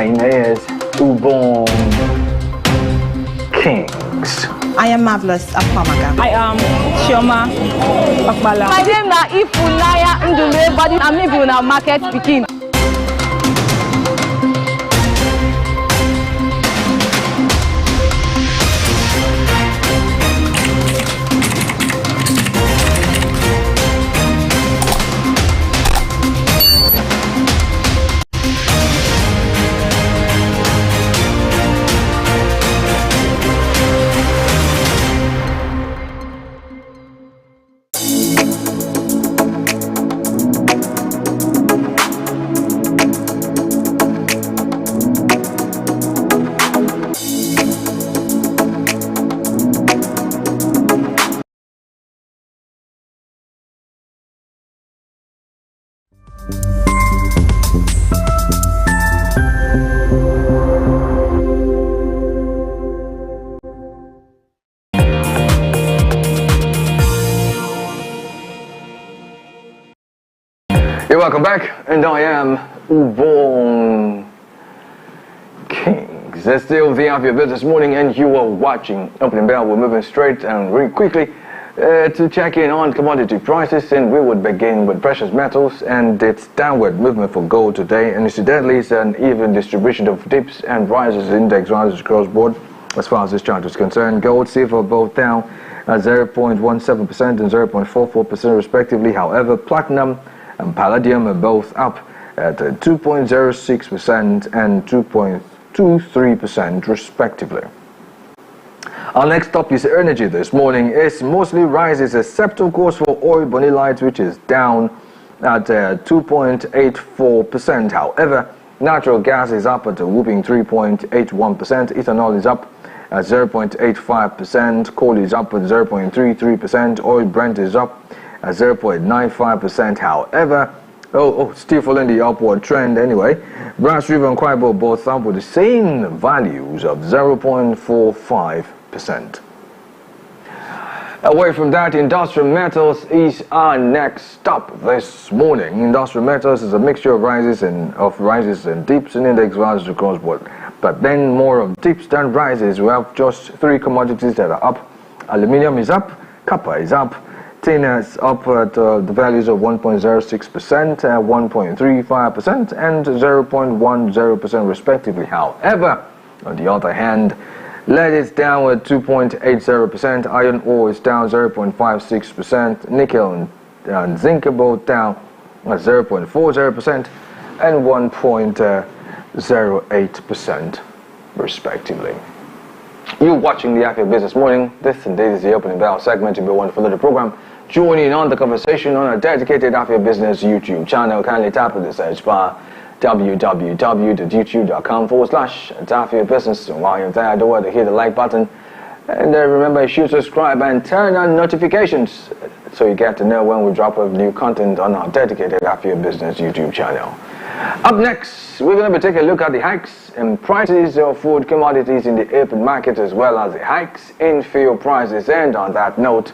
name is Ubon Kings. I am Marvelous Apamaga. I am Chioma Akbala. My name is Ifunaya Ndule, but I'm living in our market begin. Welcome back, and I am Ubon Kings. That's still the Afia Business Morning, and you are watching Opening Bell. We're moving straight and really quickly to check in on commodity prices, and we would begin with precious metals and its downward movement for gold today. And incidentally, it's an even distribution of dips and rises, index rises across board as far as this chart is concerned. Gold, silver both down at 0.17% and 0.44% respectively. However, platinum and palladium are both up at 2.06% and 2.23% respectively. Our next stop is energy this morning. It's mostly rises except of course for oil bonylite, which is down at 2.84%. However, natural gas is up at a whooping 3.81%. Ethanol is up at 0.85%. Coal is up at 0.33%. Oil Brent is up at 0.95%. However, still following the upward trend anyway. Brass, River and Kwaibo both up with the same values of 0.45%. Away from that, industrial metals is our next stop this morning. Industrial metals is a mixture of rises and dips, and index rises across board. But then more of dips than rises. We have just three commodities that are up. Aluminium is up, copper is up, tin is up at the values of 1.06%, 1.35%, and 0.10% respectively. However, on the other hand, lead is down at 2.80%, iron ore is down 0.56%, nickel and zinc are both down at 0.40% and 1.08% respectively. You're watching the Afia Business Morning. This indeed is the Opening Bell segment. If you want to follow the program, join in on the conversation on our dedicated Afia Business YouTube channel. Kindly tap in the search bar www.youtube.com/Afia Business. And while you're there, don't forget to hit the like button. And remember, you should subscribe and turn on notifications so you get to know when we drop new content on our dedicated Afia Business YouTube channel. Up next, we're going to be taking a look at the hikes in prices of food commodities in the open market, as well as the hikes in fuel prices. And on that note,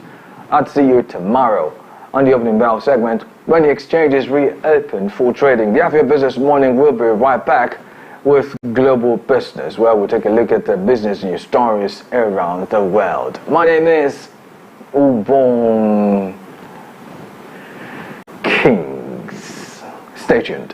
I'll see you tomorrow on the Opening Bell segment when the exchanges reopen for trading. The Afia Business Morning will be right back with Global Business, where we'll take a look at the business news stories around the world. My name is Ubon Kings. Stay tuned.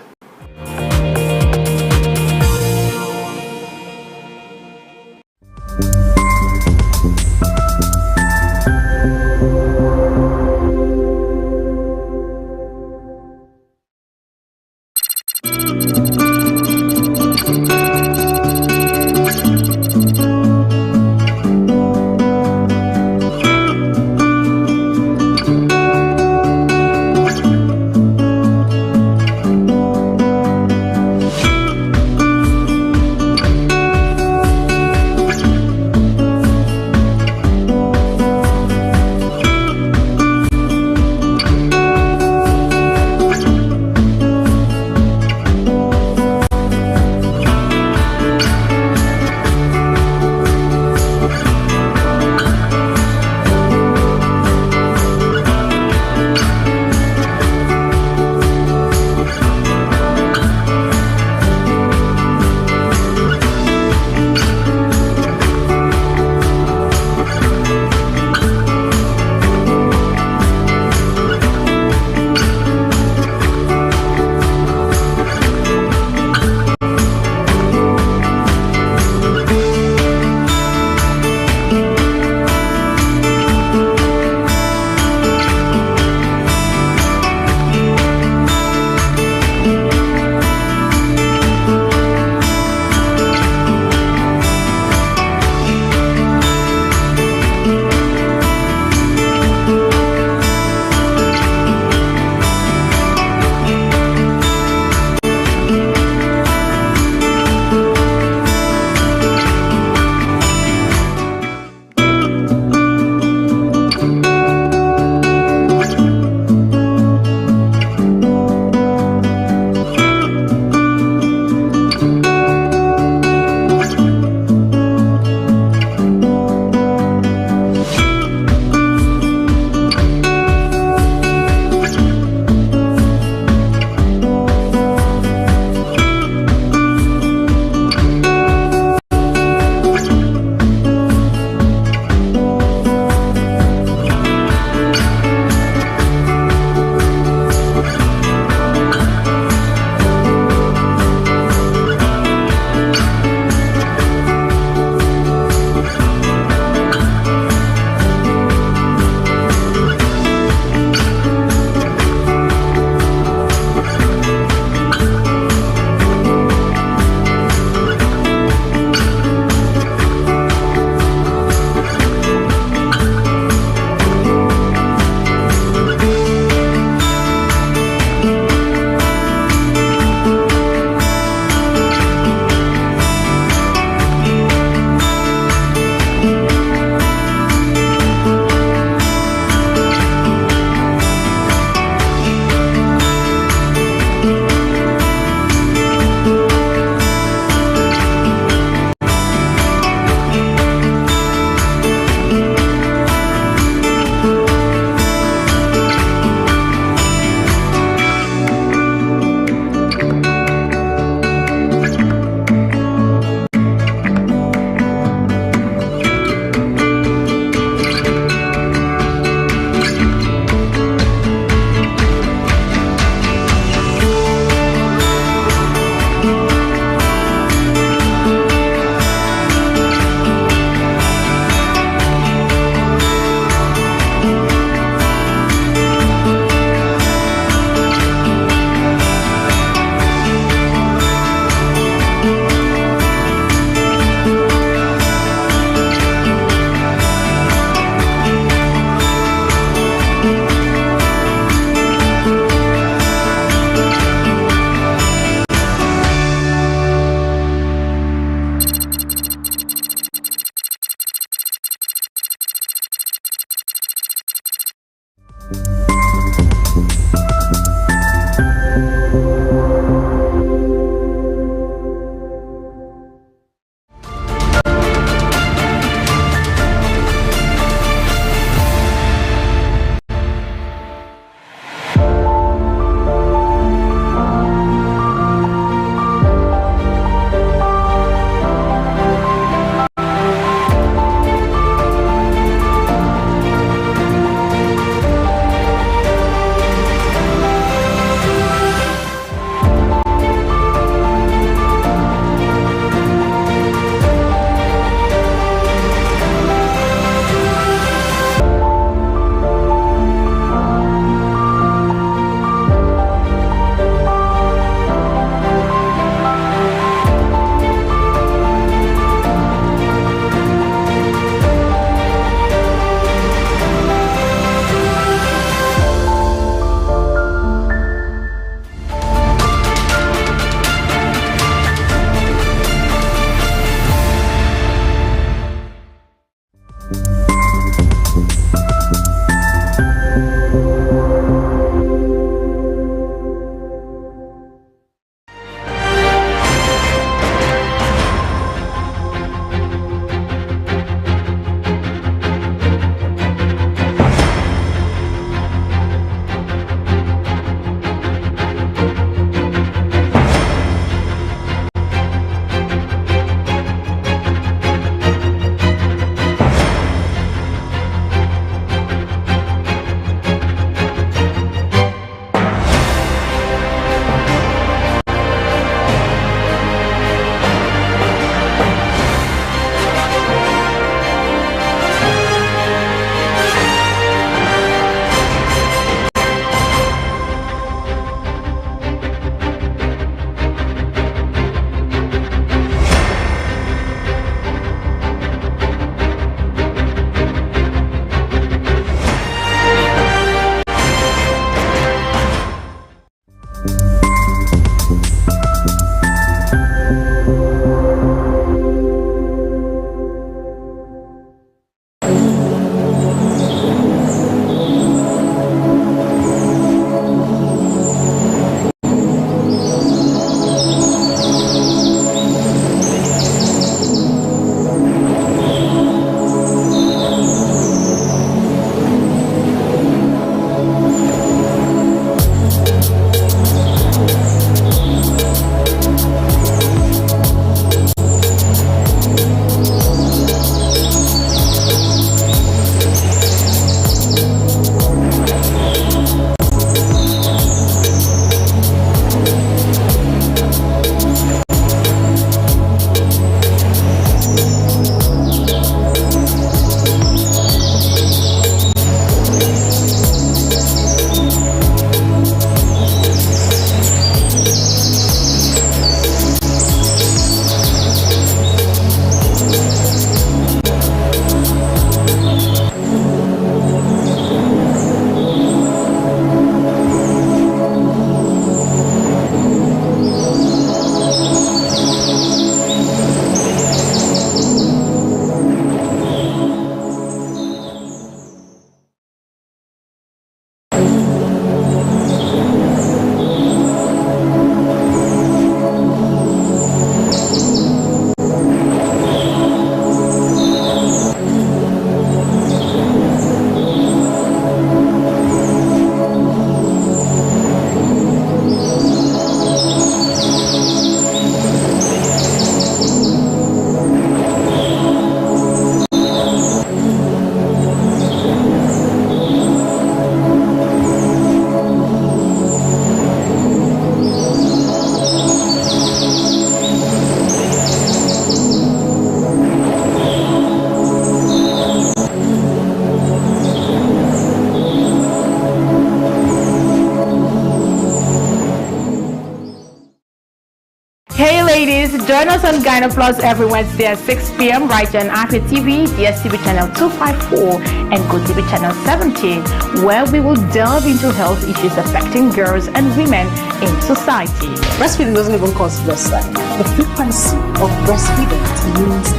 Join us on Gyna Plus every Wednesday at 6 p.m. right on Afia TV, DSTV channel 254, and GoTV channel 17, where we will delve into health issues affecting girls and women in society. Breastfeeding doesn't even cause breastfeeding. The frequency of breastfeeding means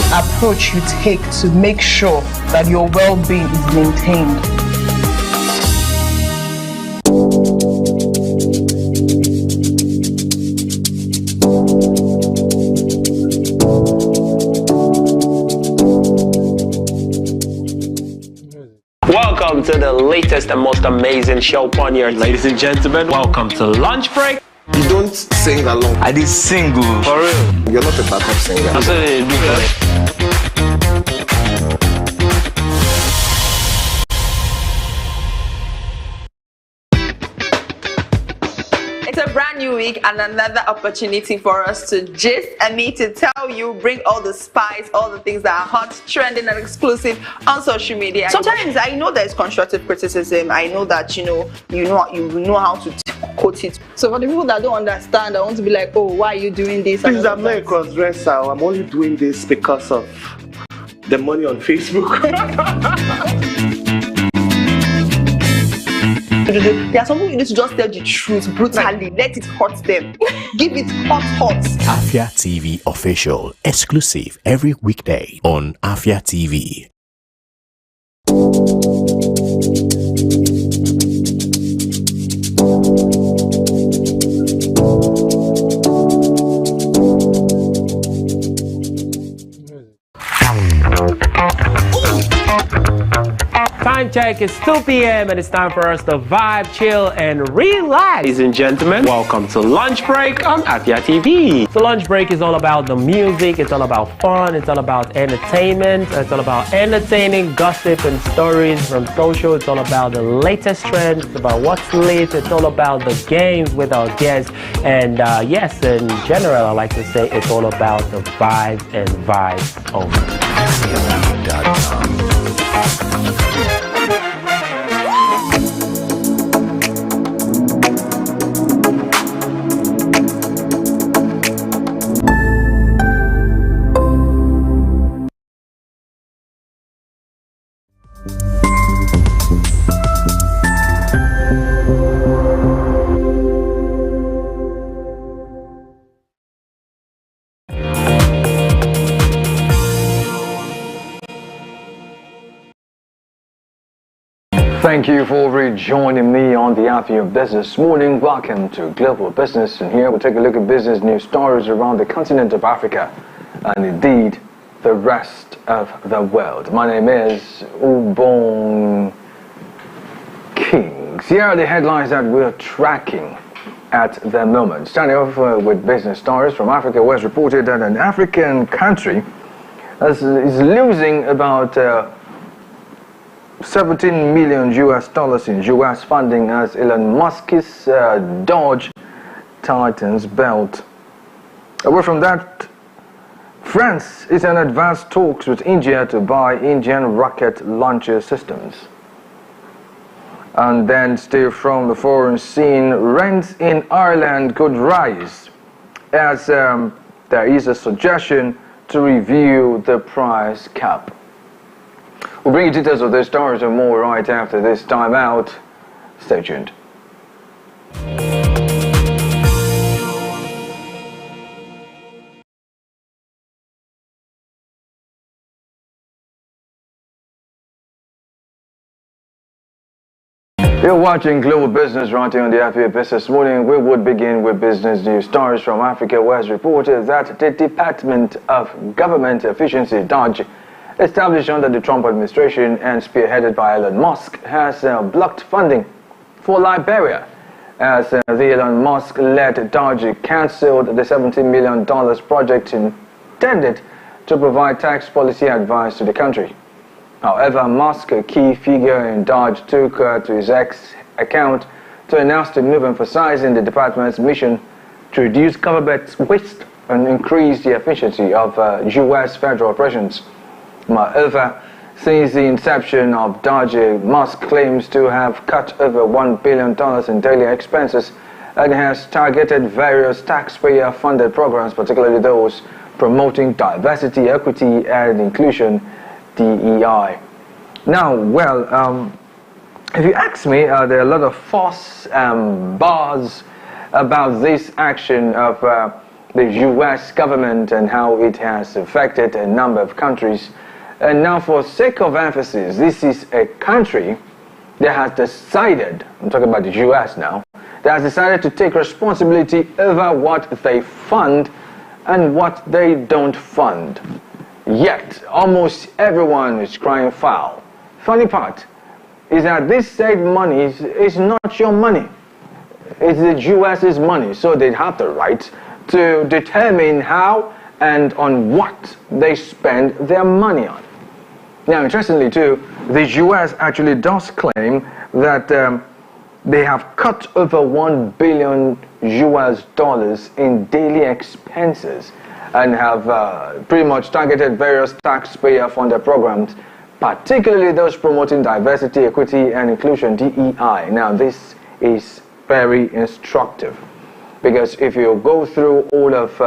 the approach you take to make sure that your well-being is maintained. Welcome to the latest and most amazing show on your. Ladies and gentlemen, welcome to Lunch Break. You don't sing along. I did single. For real. You're not a backup singer. That's what it is. It's a brand new week and another opportunity for us to gist and me to tell you, bring all the spice, all the things that are hot, trending and exclusive on social media. Sometimes I know there's constructive criticism. I know that you know how to quote it. So for the people that don't understand, I want to be like, oh, why are you doing this? Please, I'm not a cross-dresser. I'm only doing this because of the money on Facebook. There are some people you need to just tell the truth brutally. Let it hurt them. Give it hot. Afia TV official, exclusive every weekday on Afia TV. Time check, it's 2 p.m. and it's time for us to vibe, chill, and relax. Ladies and gentlemen, welcome to Lunch Break on Afia TV. So Lunch Break is all about the music, it's all about fun, it's all about entertainment, it's all about entertaining gossip and stories from social, it's all about the latest trends, it's about what's lit, it's all about the games with our guests, and yes, in general, I like to say it's all about the vibes and vibes only. Thank you for rejoining me on the Afia Business Morning. Welcome to Global Business, and here we'll take a look at business news stories around the continent of Africa and indeed the rest of the world. My name is Ubong Kings. Here are the headlines that we're tracking at the moment. Starting off with business stories from Africa, where it's reported that an African country is losing about 17 million US dollars in US funding as Elon Musk's Dodge tightens belt. Away from that, France is in advanced talks with India to buy Indian rocket launcher systems. And then still from the foreign scene, rents in Ireland could rise as there is a suggestion to review the price cap. We'll bring you details of those stories and more right after this time out. Stay tuned. You're watching Global Business right here on the Afia Business Morning. We would begin with business news stories from Africa, where it's reported that the Department of Government Efficiency, DOGE, established under the Trump administration and spearheaded by Elon Musk, has blocked funding for Liberia, as the Elon Musk-led DOGE cancelled the $17 million project intended to provide tax policy advice to the country. However, Musk, a key figure in DOGE, took to his X account to announce the move, emphasizing the department's mission to reduce government waste and increase the efficiency of U.S. federal operations. Moreover, since the inception of DOGE, Musk claims to have cut over $1 billion in daily expenses and has targeted various taxpayer-funded programs, particularly those promoting diversity, equity, and inclusion, DEI. Now, well, if you ask me, there are a lot of false bars about this action of the U.S. government and how it has affected a number of countries. And now, for sake of emphasis, this is a country that has decided, I'm talking about the U.S. now, that has decided to take responsibility over what they fund and what they don't fund. Yet, almost everyone is crying foul. Funny part is that this said money is not your money. It's the U.S.'s money, so they have the right to determine how and on what they spend their money on. Now, interestingly too, the U.S. actually does claim that they have cut over $1 billion US in daily expenses and have pretty much targeted various taxpayer-funded programs, particularly those promoting diversity, equity, and inclusion, DEI. Now, this is very instructive, because if you go through all of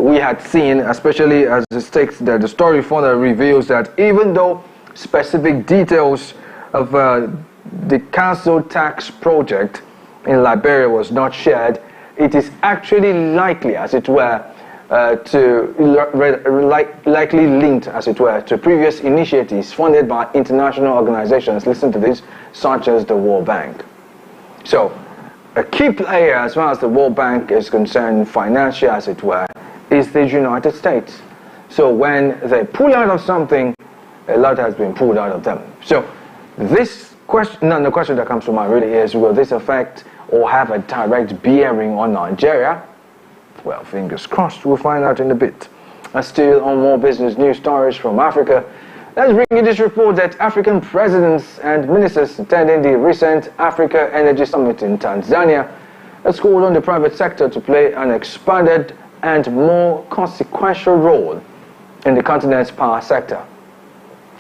we had seen, especially as it states that the story further reveals that even though specific details of the council tax project in Liberia was not shared, it is actually likely, as it were, likely linked, as it were, to previous initiatives funded by international organizations, listen to this, such as the World Bank. So, a key player as far as the World Bank is concerned, financial as it were, is the United States. So when they pull out of something, a lot has been pulled out of them. So this question, the question that comes to mind really is, will this affect or have a direct bearing on Nigeria? Well, fingers crossed, we'll find out in a bit. And still on more business news stories from Africa, let's bring you this report that African presidents and ministers attending the recent Africa Energy Summit in Tanzania has called on the private sector to play an expanded and more consequential role in the continent's power sector.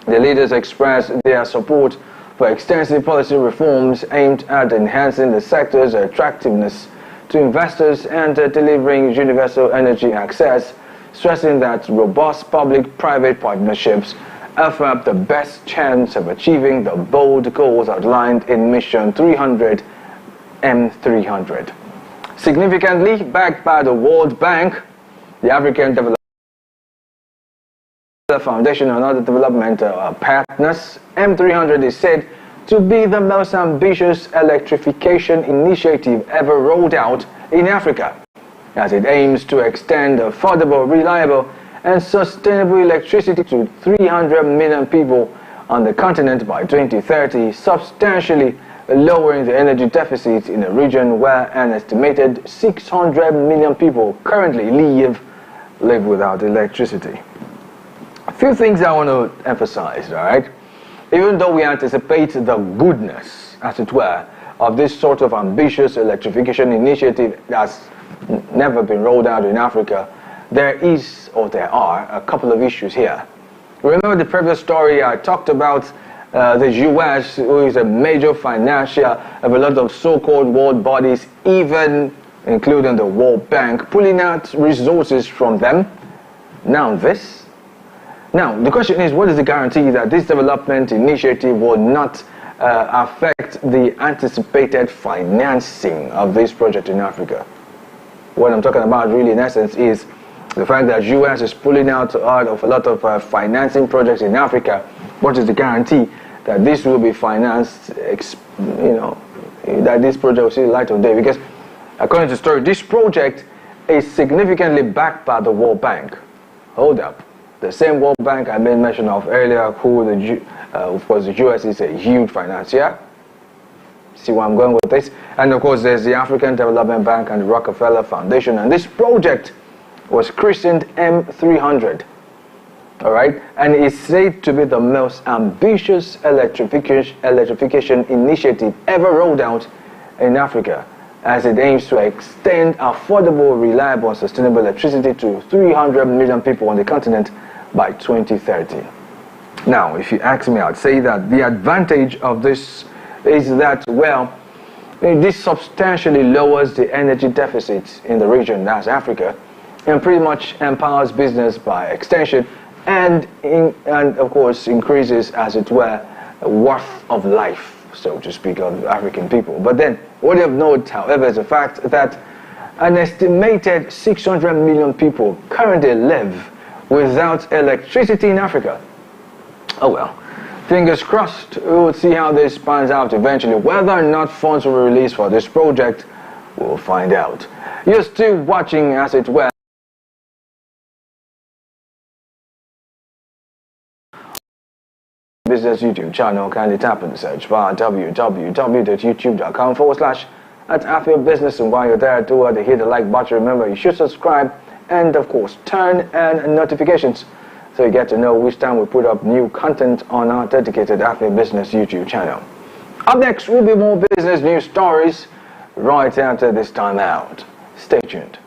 The leaders expressed their support for extensive policy reforms aimed at enhancing the sector's attractiveness to investors and delivering universal energy access, stressing that robust public-private partnerships offer up the best chance of achieving the bold goals outlined in Mission 300 M300. Significantly, backed by the World Bank, the African Development Foundation and other development partners, M300 is said to be the most ambitious electrification initiative ever rolled out in Africa, as it aims to extend affordable, reliable, and sustainable electricity to 300 million people on the continent by 2030, substantially lowering the energy deficit in a region where an estimated 600 million people currently live without electricity. A few things I want to emphasize, all right? Even though we anticipate the goodness, as it were, of this sort of ambitious electrification initiative that's never been rolled out in Africa, there are a couple of issues here. Remember the previous story I talked about the U.S., who is a major financier of a lot of so-called world bodies, even including the World Bank, pulling out resources from them. Now the question is, what is the guarantee that this development initiative will not affect the anticipated financing of this project in Africa? What I'm talking about really in essence is the fact that U.S. is pulling out of a lot of financing projects in Africa. What is the guarantee that this will be financed, that this project will see the light of day? Because according to the story, this project is significantly backed by the World Bank. Hold up. The same World Bank I made mention of earlier, who of course the U.S. is a huge financier. See where I'm going with this? And of course there's the African Development Bank and the Rockefeller Foundation, and this project was christened M300, all right, and it's said to be the most ambitious electrification initiative ever rolled out in Africa, as it aims to extend affordable, reliable, and sustainable electricity to 300 million people on the continent by 2030. Now, if you ask me, I'd say that the advantage of this is that, well, This substantially lowers the energy deficits in the region, that's Africa, and pretty much empowers business by extension and of course increases, as it were, worth of life, so to speak, of African people. But then, what you have noted, however, is the fact that an estimated 600 million people currently live without electricity in Africa. Oh well, fingers crossed. We will see how this pans out eventually. Whether or not funds will be released for this project, we'll find out. You're still watching, as it were, Business YouTube channel. Kindly tap and search via www.youtube.com/Afia Business, and while you're there, do hit the like button. Remember, you should subscribe and of course turn on notifications so you get to know which time we put up new content on our dedicated Afia Business YouTube channel. Up next will be more business news stories right after this time out. Stay tuned.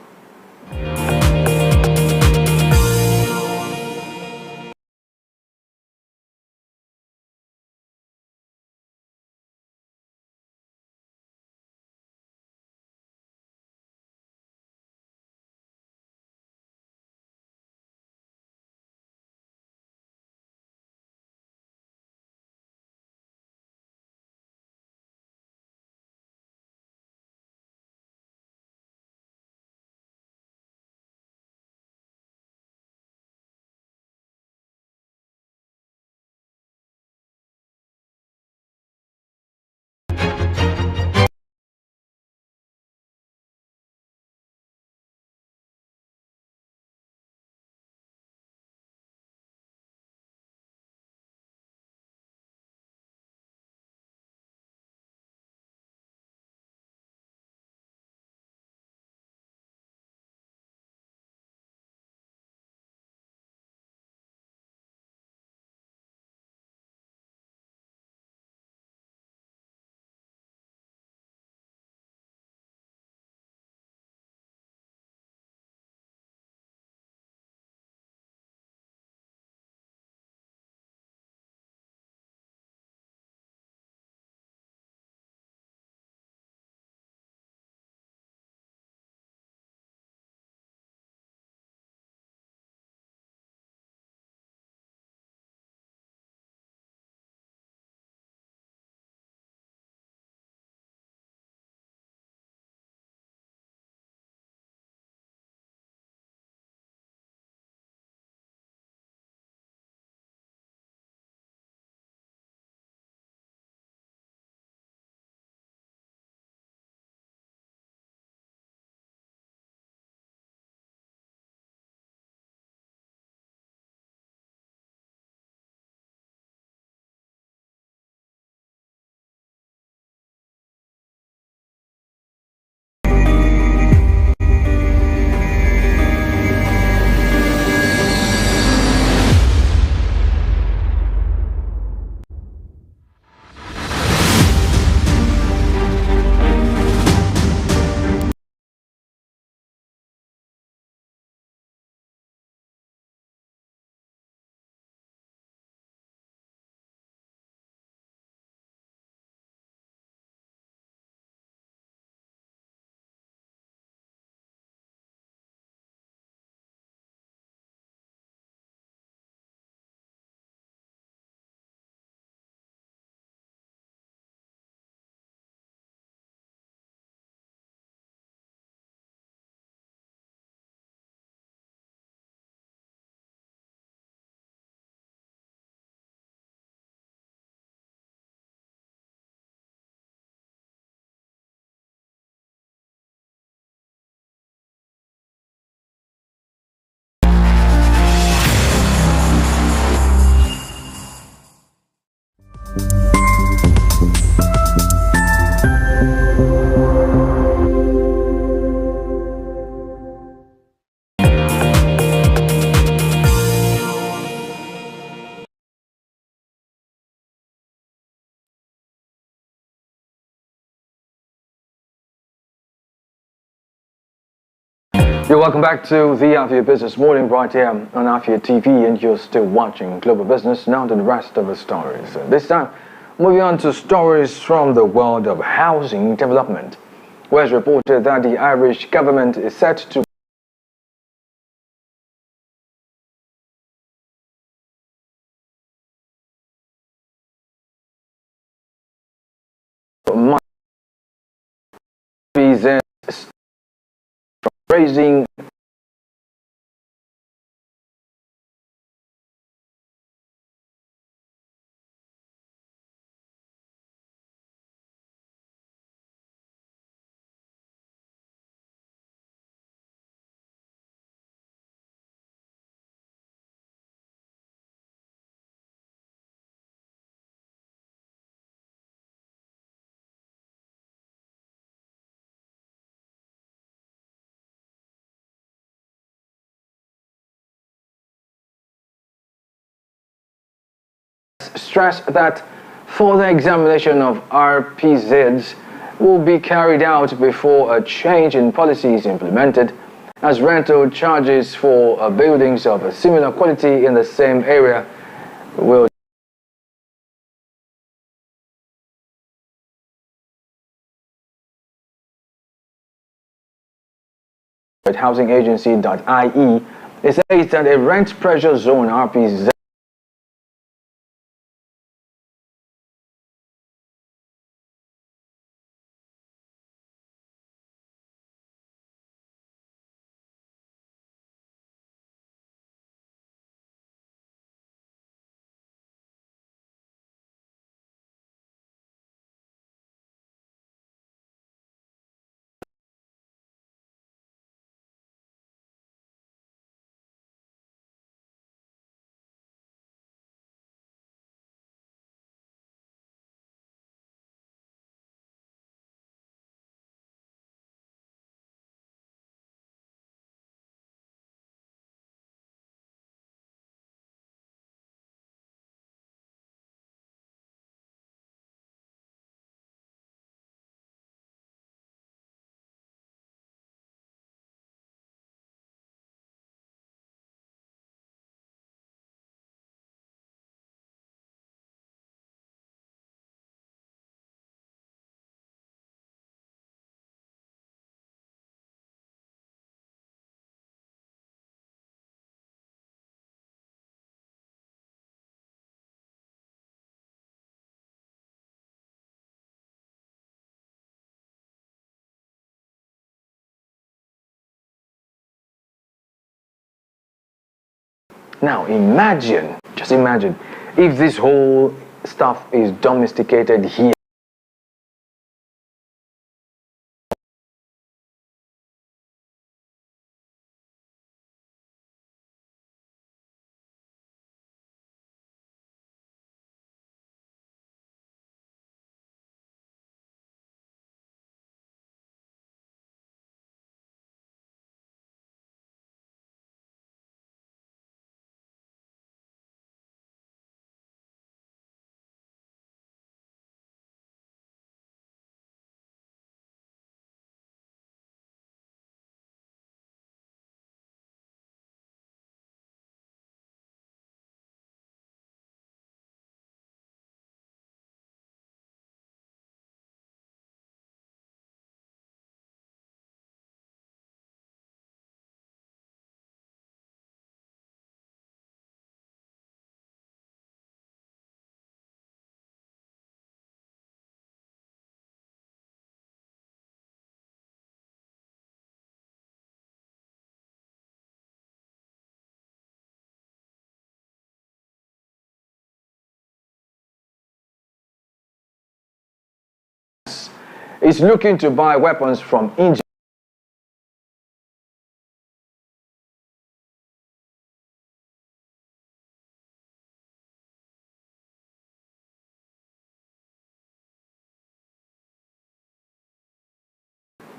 You're welcome back to the Afia Business Morning right here on Afia TV, and you're still watching Global Business. Now to the rest of the stories. This time, Moving on to stories from the world of housing development, where it's reported that the Irish government is set to raising stress that further examination of RPZs will be carried out before a change in policy is implemented, as rental charges for buildings of a similar quality in the same area will at housingagency.ie. It says that a rent pressure zone RPZ Now imagine, just imagine, if this whole stuff is domesticated here. Is looking to buy weapons from India.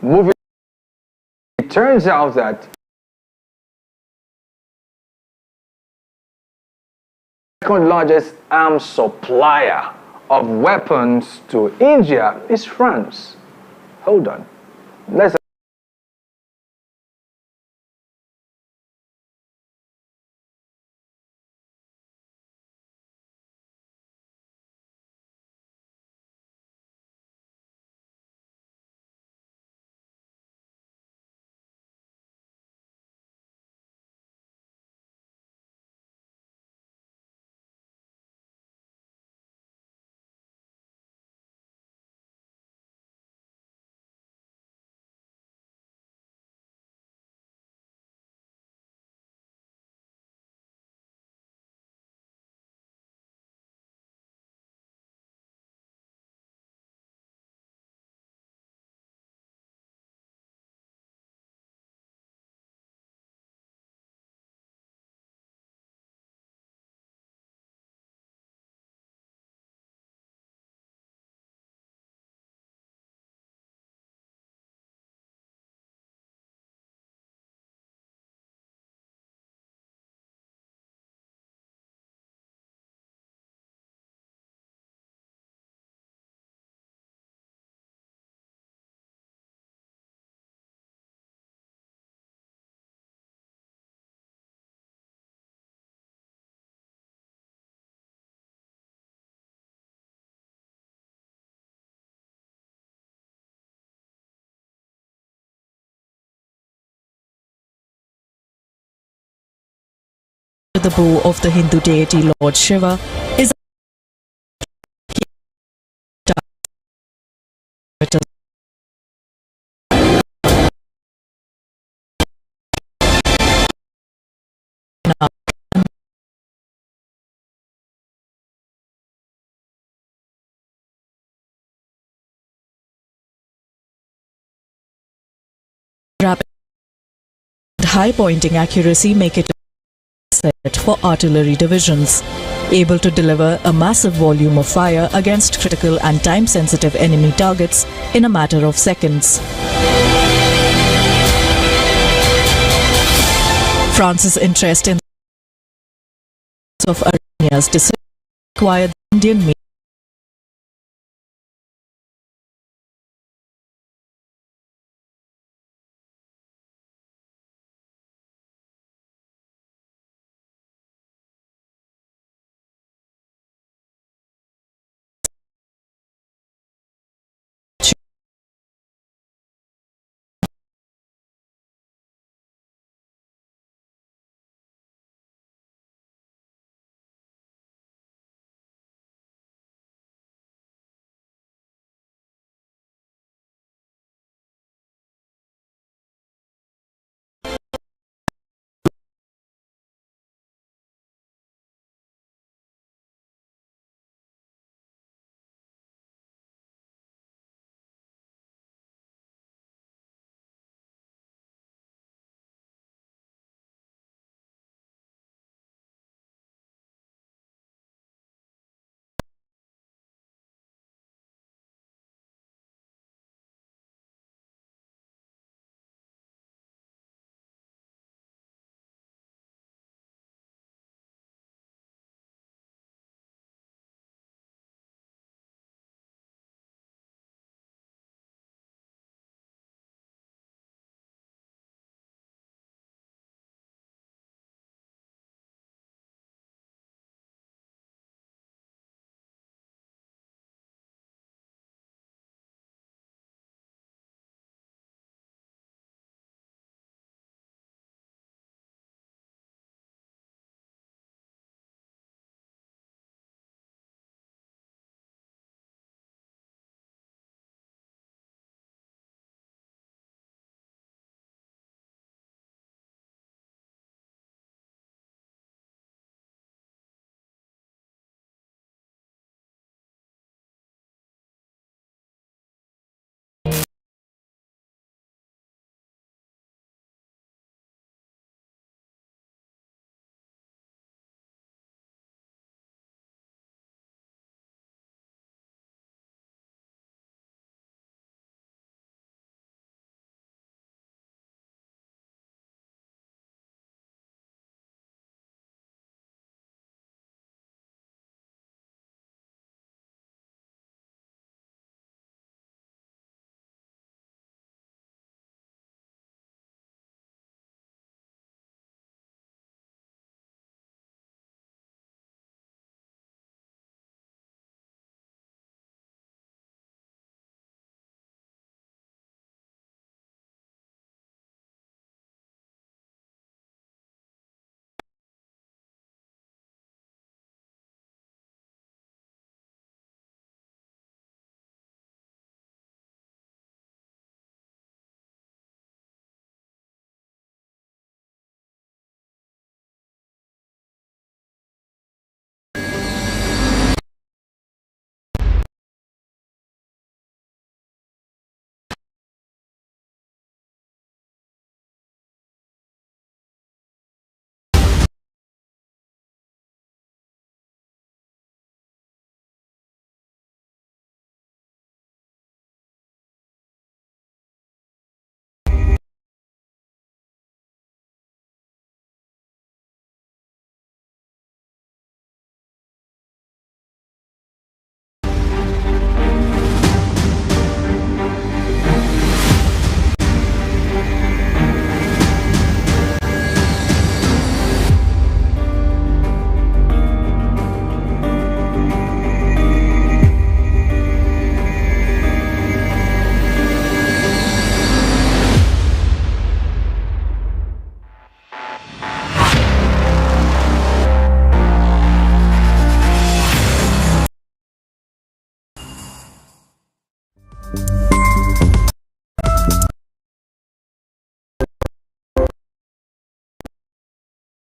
Moving, it turns out that the second largest arms supplier of weapons to India is France. Hold on. Let's the bow of the Hindu deity Lord Shiva is rapid high pointing accuracy make it set for artillery divisions, able to deliver a massive volume of fire against critical and time-sensitive enemy targets in a matter of seconds. France's interest in of Iranian's decision required the Indian